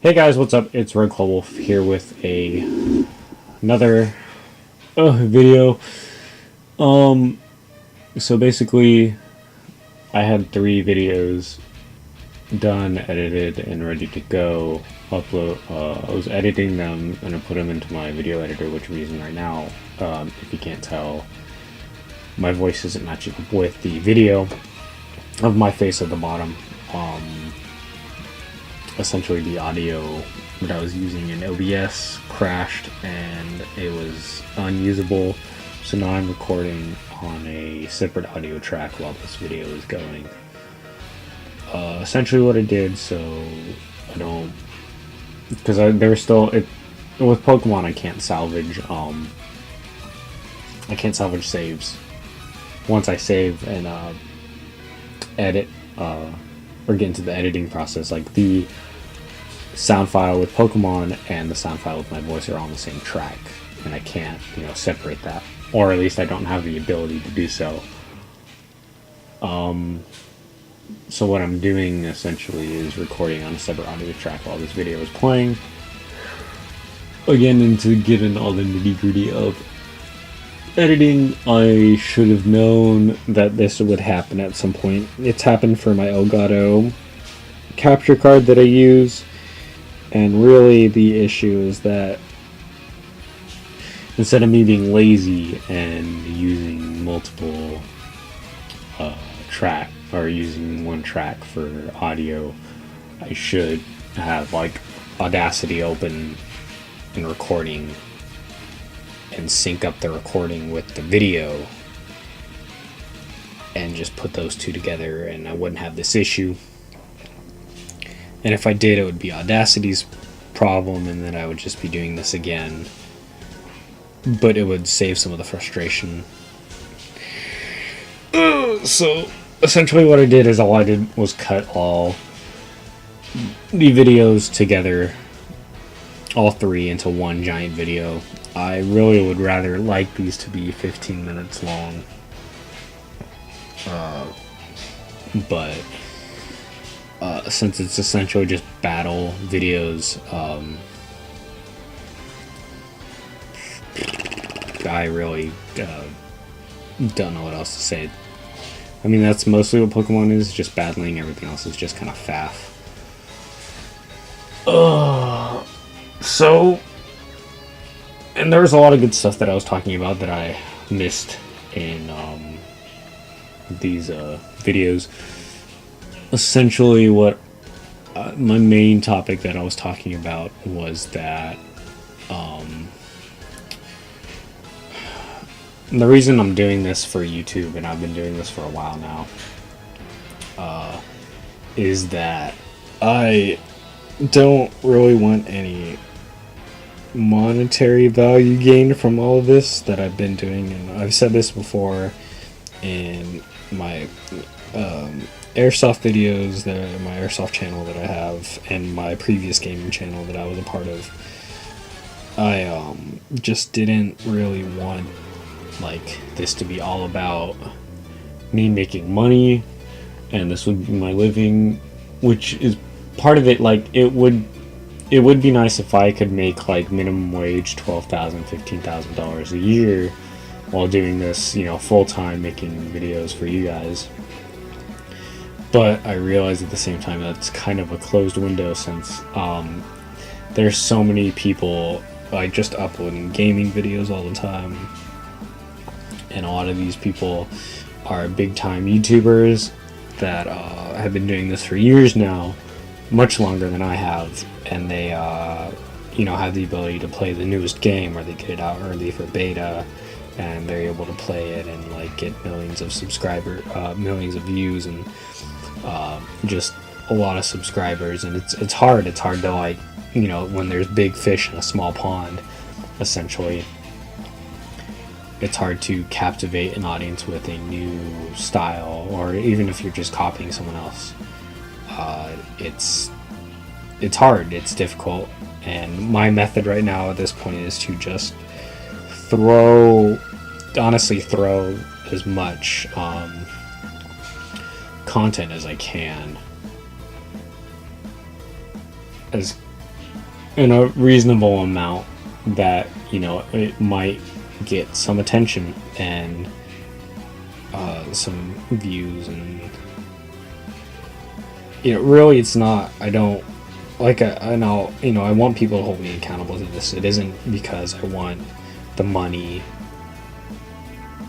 Hey guys, what's up? It's Red Claw Wolf here with another video. So basically, I had 3 videos done, edited, and ready to go. Upload. I was editing them and I put them into my video editor, which I'm using right now. If you can't tell, my voice isn't matching up with the video of my face at the bottom. Essentially the audio that I was using in OBS crashed and it was unusable, so now I'm recording on a separate audio track while this video is going. Essentially what I did, so I don't, because there's still, with Pokemon I can't salvage saves. Once I save and edit or get into the editing process, like the sound file with Pokemon and the sound file with my voice are on the same track, and I can't, separate that, or at least I don't have the ability to do so. So what I'm doing essentially is recording on a separate audio track while this video is playing. Again, and to get in all the nitty-gritty of editing, I should have known that this would happen at some point. It's happened for my Elgato capture card that I use, and really the issue is that instead of me being lazy and using multiple track or using one track for audio, I should have like Audacity open and recording and sync up the recording with the video and just put those two together, and I wouldn't have this issue. And if I did, it would be Audacity's problem, and then I would just be doing this again, but it would save some of the frustration. So essentially what I did is all I did was cut all the videos together, all 3, into one giant video. I really would rather like these to be 15 minutes long, but since it's essentially just battle videos, I really don't know what else to say. I mean, that's mostly what Pokemon is, just battling. Everything else is just kind of faff. So, and there was a lot of good stuff that I was talking about that I missed in these videos. Essentially what my main topic that I was talking about was that the reason I'm doing this for YouTube, and I've been doing this for a while now, is that I don't really want any monetary value gained from all of this that I've been doing. And I've said this before in my airsoft videos, my airsoft channel that I have, and my previous gaming channel that I was a part of. I just didn't really want like this to be all about me making money and this would be my living, which is part of it. Like it would be nice if I could make like minimum wage $12,000, $15,000 a year while doing this, full time, making videos for you guys. But I realize at the same time that's kind of a closed window, since there's so many people like just uploading gaming videos all the time, and a lot of these people are big time YouTubers that have been doing this for years now, much longer than I have, and they have the ability to play the newest game, or they get it out early for beta, and they're able to play it and like get millions of millions of views, and just a lot of subscribers. And it's hard to like, when there's big fish in a small pond, essentially. It's hard to captivate an audience with a new style, or even if you're just copying someone else. It's hard, it's difficult, and my method right now at this point is to just throw as much content as I can, as in a reasonable amount that, you know, it might get some attention and some views. And you know, really, it's not, I don't like, I know, you know, I want people to hold me accountable to this. It isn't because I want the money,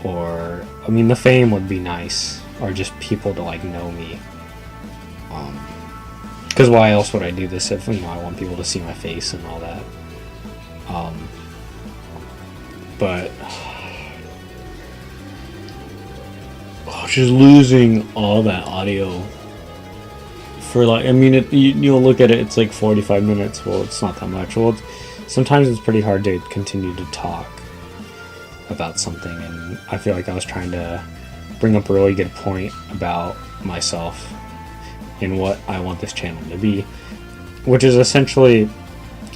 or I mean, the fame would be nice, or just people to like know me. Because why else would I do this if, you know, I want people to see my face and all that. But just losing all that audio for like, I mean, you'll look at it, it's like 45 minutes. Well, it's not that much. Well, sometimes it's pretty hard to continue to talk about something, and I feel like I was trying to bring up a really good point about myself and what I want this channel to be, which is essentially,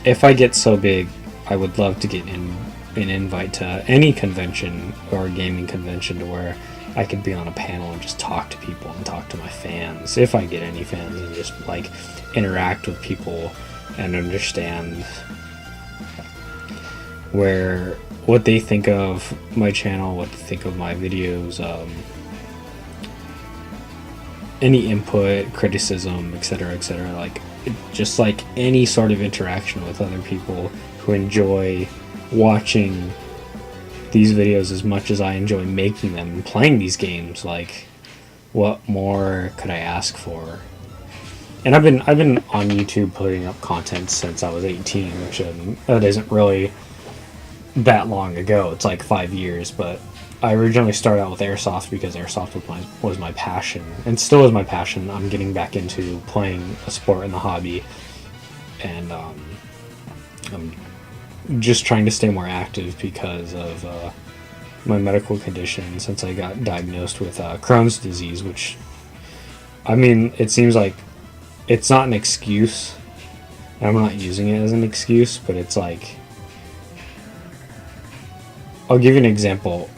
if I get so big, I would love to get an invite to any convention or gaming convention to where I could be on a panel and just talk to people and talk to my fans, if I get any fans, and just like interact with people and understand what they think of my channel, what they think of my videos, any input, criticism, etc., like just like any sort of interaction with other people who enjoy watching these videos as much as I enjoy making them and playing these games. Like, what more could I ask for? And I've been on YouTube putting up content since I was 18, which that isn't really that long ago. It's like 5 years, but I originally started out with Airsoft because Airsoft was my passion, and still is my passion. I'm getting back into playing a sport in the hobby, and I'm just trying to stay more active because of my medical condition, since I got diagnosed with Crohn's disease, which, I mean, it seems like it's not an excuse, and I'm not using it as an excuse, but it's like, I'll give you an example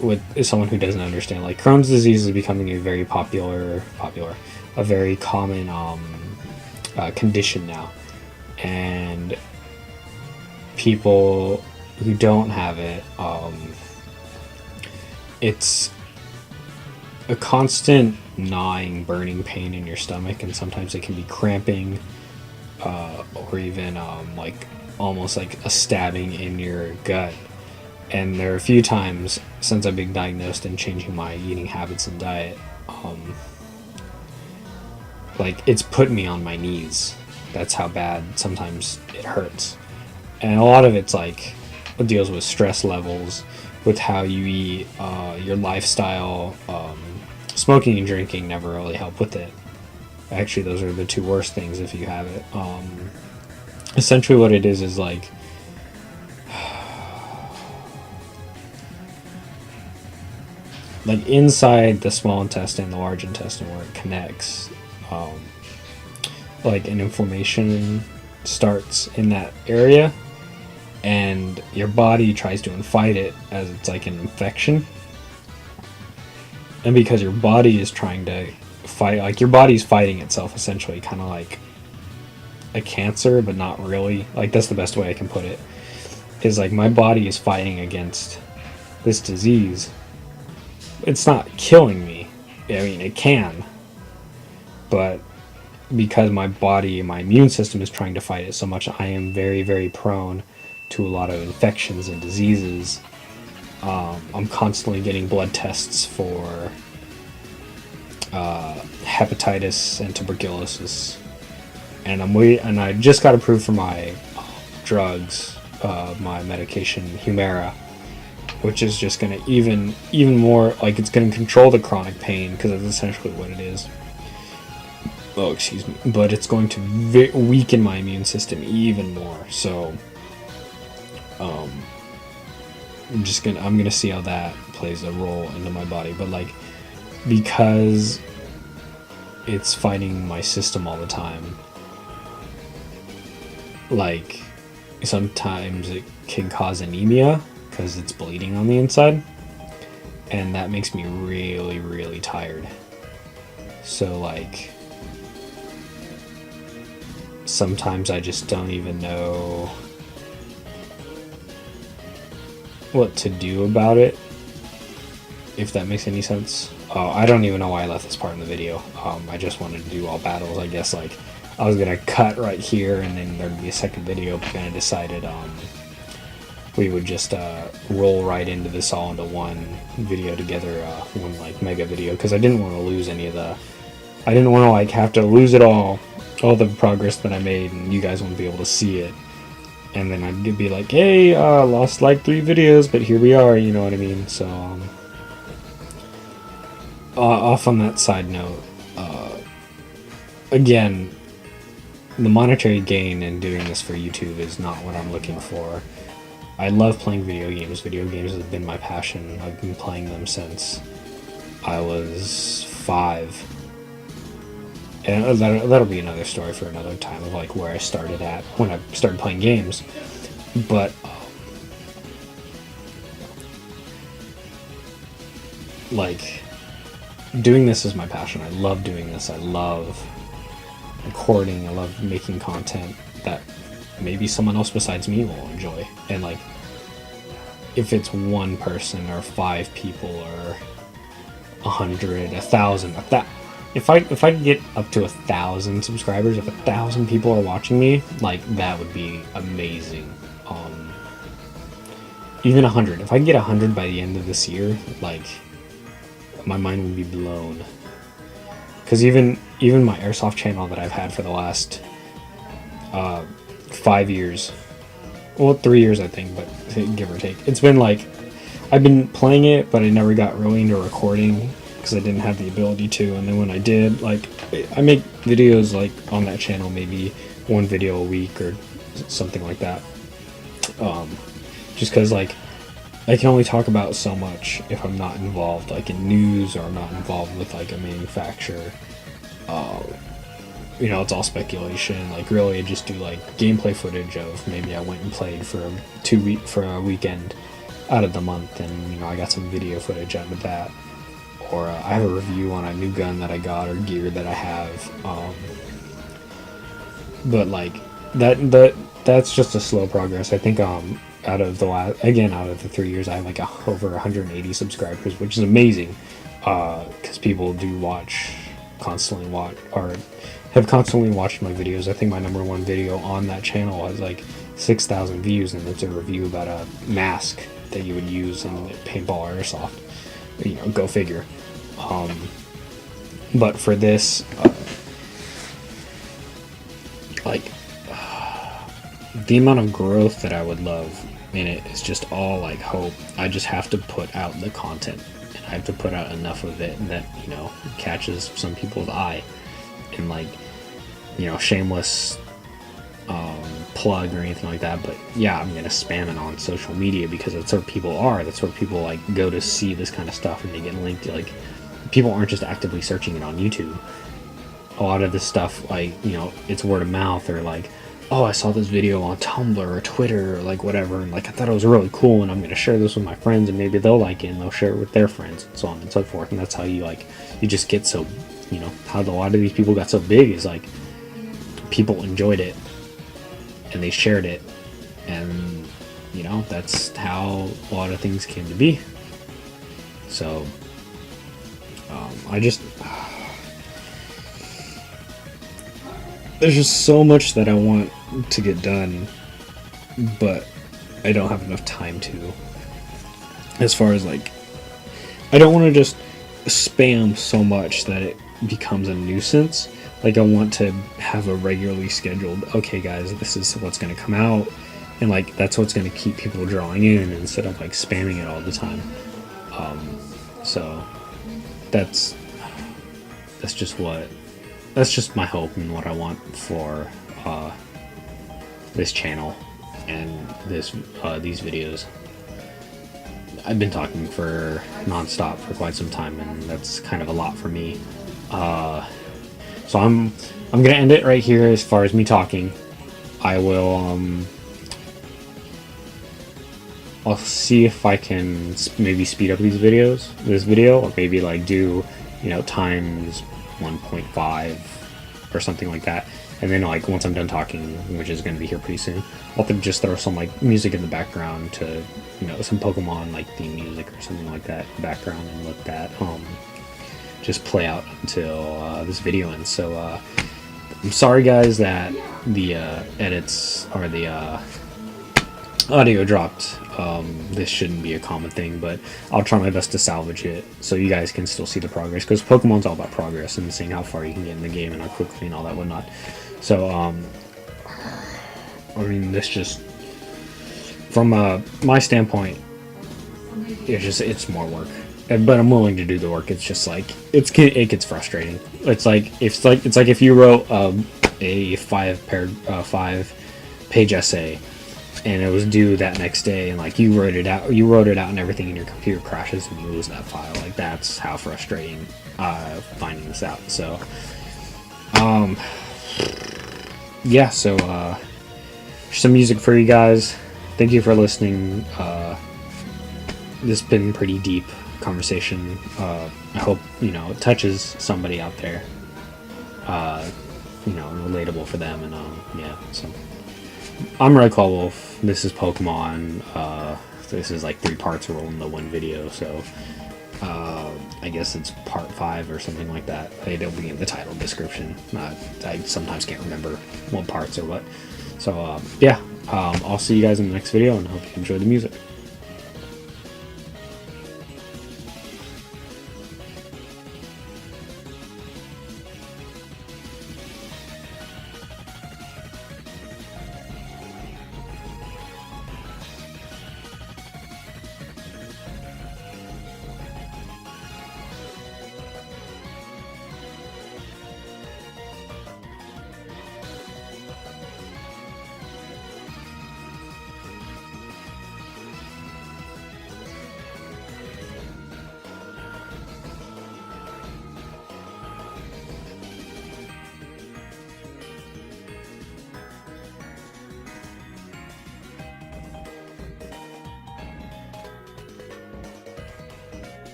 with someone who doesn't understand. Like, Crohn's disease is becoming a very a very common condition now, and people who don't have it, it's a constant gnawing, burning pain in your stomach, and sometimes it can be cramping, or even like almost like a stabbing in your gut. And there are a few times since I've been diagnosed and changing my eating habits and diet, like, it's put me on my knees. That's how bad sometimes it hurts. And a lot of it's like, it deals with stress levels, with how you eat, your lifestyle. Smoking and drinking never really help with it. Actually, those are the two worst things if you have it. Essentially what it is like, like inside the small intestine, the large intestine, where it connects, like an inflammation starts in that area, and your body tries to fight it as it's like an infection. And because your body is trying to fight, like, your body's fighting itself, essentially, kind of like a cancer, but not really. Like, that's the best way I can put it, is like, my body is fighting against this disease. It's not killing me. I mean, it can, but because my body, my immune system is trying to fight it so much, I am very, very prone to a lot of infections and diseases. I'm constantly getting blood tests for hepatitis and tuberculosis, and I just got approved for my drugs, my medication Humira, which is just going to even more, like, it's going to control the chronic pain, because that's essentially what it is. Oh, excuse me. But it's going to weaken my immune system even more. So, I'm gonna see how that plays a role into my body. But, like, because it's fighting my system all the time, like, sometimes it can cause anemia because it's bleeding on the inside, and that makes me really, really tired. So, like, sometimes I just don't even know what to do about it, if that makes any sense. I don't even know why I left this part in the video. I just wanted to do all battles. I guess like I was gonna cut right here and then there'd be a second video, but then I decided we would just roll right into this all into one video together, one like mega video, because I didn't want to lose any of the, I didn't want to like have to lose it all the progress that I made, and you guys wouldn't be able to see it, and then I'd be like, hey, lost like 3 videos, but here we are, you know what I mean? So off on that side note, again, the monetary gain in doing this for YouTube is not what I'm looking for. I love playing video games. Video games have been my passion. I've been playing them since I was 5. And that'll be another story for another time of like where I started at when I started playing games. But like doing this is my passion. I love doing this. I love recording. I love making content that maybe someone else besides me will enjoy. And like if it's one person or 5 people or 100, 1,000, if I can get up to 1,000 subscribers, if 1,000 people are watching me, like that would be amazing. Even 100. If I can get 100 by the end of this year, like my mind would be blown. Because even my airsoft channel that I've had for the last 5 years, well 3 years I think, but give or take, it's been like I've been playing it, but I never got really into recording because I didn't have the ability to. And then when I did, like I make videos like on that channel, maybe 1 video a week or something like that, just because like I can only talk about so much if I'm not involved like in news, or I'm not involved with like a manufacturer. You know, it's all speculation. Like really I just do like gameplay footage of maybe I went and played for a weekend out of the month, and you know I got some video footage out of that, or I have a review on a new gun that I got or gear that I have. But like that's just a slow progress. I think out of the 3 years I have like over 180 subscribers, which is amazing, because people do have constantly watched my videos. I think my #1 video on that channel has like 6,000 views, and it's a review about a mask that you would use in paintball or airsoft. You know, go figure. But for this, the amount of growth that I would love in it is just all like hope. I just have to put out the content, and I have to put out enough of it that, you know, catches some people's eye. And like, you know, shameless plug or anything like that, but yeah, I'm gonna spam it on social media because that's where people are. That's where people like go to see this kind of stuff, and they get linked to, like, people aren't just actively searching it on YouTube. A lot of this stuff, like, you know, it's word of mouth, or like, oh, I saw this video on Tumblr or Twitter or like whatever, and like I thought it was really cool, and I'm gonna share this with my friends, and maybe they'll like it and they'll share it with their friends, and so on and so forth. And that's how you just get so, you know, how a lot of these people got so big is like people enjoyed it and they shared it, and you know, that's how a lot of things came to be. So there's just so much that I want to get done, but I don't have enough time to. As far as like, I don't want to just spam so much that it becomes a nuisance. Like, I want to have a regularly scheduled, okay guys, this is what's going to come out, and like that's what's going to keep people drawing in, instead of like spamming it all the time. So that's just my hope and what I want for this channel and these videos. I've been talking for non-stop for quite some time, and that's kind of a lot for me. So I'm gonna end it right here as far as me talking. I will I'll see if I can maybe speed up this video, or maybe like do, you know, times 1.5 or something like that. And then like once I'm done talking, which is going to be here pretty soon, I'll just throw some like music in the background to, you know, some Pokemon like theme music or something like that in the background, and let that just play out until this video ends. So I'm sorry guys that the edits or the audio dropped. This shouldn't be a common thing, but I'll try my best to salvage it so you guys can still see the progress, because Pokemon's all about progress and seeing how far you can get in the game and how quickly and all that whatnot. So I mean, this just from my standpoint, it's more work, but I'm willing to do the work. It's just like it gets frustrating. It's like if you wrote a 5-page essay and it was due that next day, and like you wrote it out and everything, and your computer crashes and you lose that file. Like, that's how frustrating finding this out. So yeah, so some music for you guys. Thank you for listening. This has been pretty deep conversation. I hope, you know, it touches somebody out there, you know, relatable for them. And yeah, so I'm Red Claw Wolf. This is Pokemon. This is like 3 parts rolled into one video, so I guess it's part 5 or something like that. It'll be in the title description. I sometimes can't remember what parts or what. So yeah, I'll see you guys in the next video, and I hope you enjoy the music.